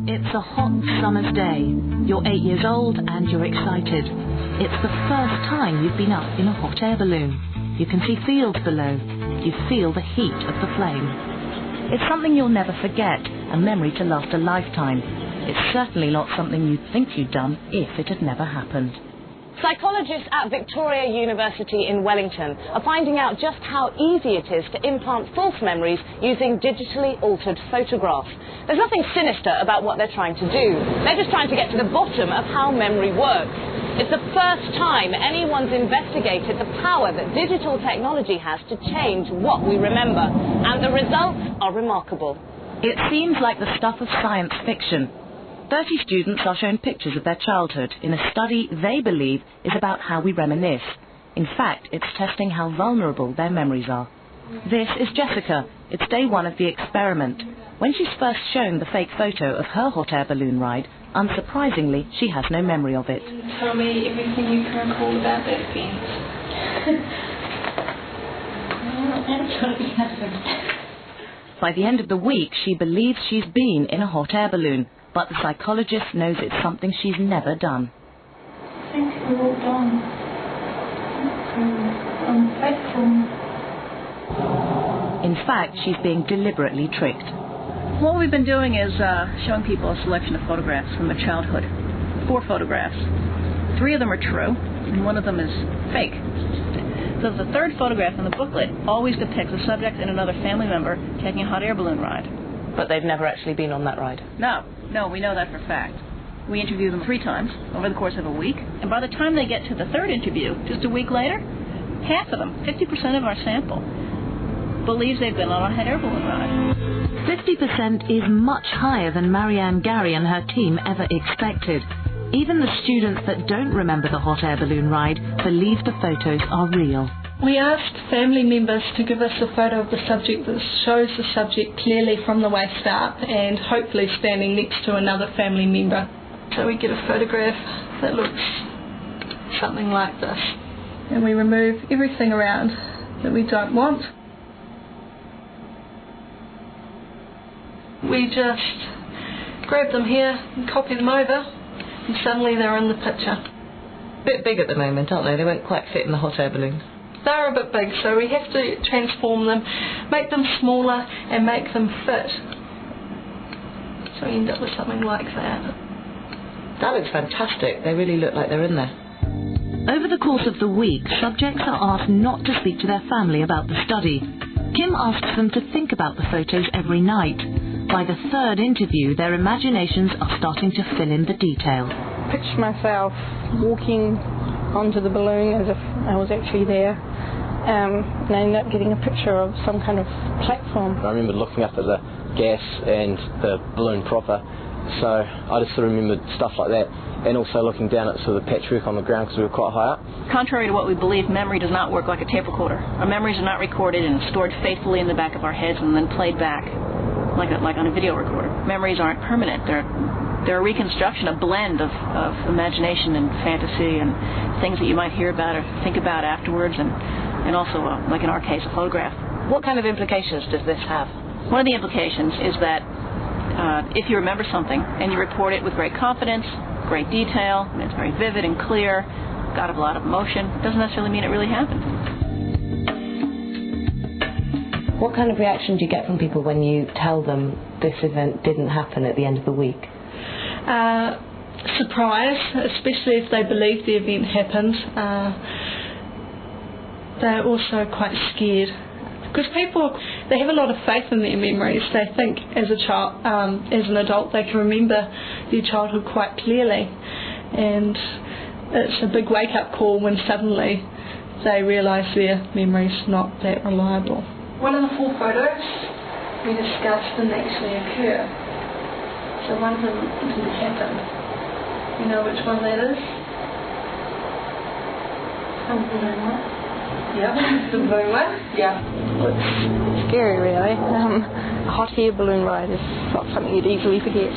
It's a hot summer's day. You're 8 years old and you're excited. It's the first time you've been up in a hot air balloon. You can see fields below. You feel the heat of the flame. It's something you'll never forget, a memory to last a lifetime. It's certainly not something you'd think you'd done if it had never happened. Psychologists at Victoria University in Wellington are finding out just how easy it is to implant false memories using digitally altered photographs. There's nothing sinister about what they're trying to do. They're just trying to get to the bottom of how memory works. It's the first time anyone's investigated the power that digital technology has to change what we remember. And the results are remarkable. It seems like the stuff of science fiction. 30 students are shown pictures of their childhood in a study they believe is about how we reminisce. In fact, it's testing how vulnerable their memories are. This is Jessica. It's day one of the experiment. When she's first shown the fake photo of her hot air balloon ride, unsurprisingly, she has no memory of it. Tell me everything you can recall about that event. By the end of the week, she believes she's been in a hot air balloon. But the psychologist knows it's something she's never done. I think we're all done. I'm faithful. In fact, she's being deliberately tricked. What we've been doing is showing people a selection of photographs from their childhood. 4 photographs. 3 of them are true, and 1 of them is fake. So the 3rd photograph in the booklet always depicts a subject and another family member taking a hot air balloon ride. But they've never actually been on that ride? No, we know that for a fact. We interview them 3 times over the course of a week, and by the time they get to the 3rd interview, just a week later, half of them, 50% of our sample, believes they've been on a hot air balloon ride. 50% is much higher than Marianne Gary and her team ever expected. Even the students that don't remember the hot air balloon ride believe the photos are real. We asked family members to give us a photo of the subject that shows the subject clearly from the waist up and hopefully standing next to another family member. So we get a photograph that looks something like this. And we remove everything around that we don't want. We just grab them here and copy them over, and suddenly they're in the picture. A bit big at the moment, aren't they? They won't quite fit in the hot air balloons. They're a bit big, so we have to transform them, make them smaller and make them fit. So we end up with something like that. That looks fantastic. They really look like they're in there. Over the course of the week, subjects are asked not to speak to their family about the study. Kim asks them to think about the photos every night. By the 3rd interview, their imaginations are starting to fill in the detail. Picture myself walking onto the balloon as if I was actually there, and I ended up getting a picture of some kind of platform. I remember looking up at the gas and the balloon proper, so I just sort of remembered stuff like that, and also looking down at sort of the patchwork on the ground because we were quite high up. Contrary to what we believe, memory does not work like a tape recorder. Our memories are not recorded and stored faithfully in the back of our heads and then played back like on a video recorder. Memories aren't permanent. They're a reconstruction, a blend of imagination and fantasy and things that you might hear about or think about afterwards, and also, like in our case, a photograph. What kind of implications does this have? One of the implications is that if you remember something and you report it with great confidence, great detail, and it's very vivid and clear, got a lot of emotion, doesn't necessarily mean it really happened. What kind of reaction do you get from people when you tell them this event didn't happen at the end of the week? Surprise, especially if they believe the event happened. They're also quite scared because people, they have a lot of faith in their memories. They think as a child, as an adult, they can remember their childhood quite clearly, and it's a big wake-up call when suddenly they realise their memory's not that reliable. One of the 4 photos we discussed didn't actually occur. So one of them didn't happen. You know which one that is? The balloon one. Yeah, the balloon one. Yeah. It's scary, really. A hot air balloon ride is not something you'd easily forget.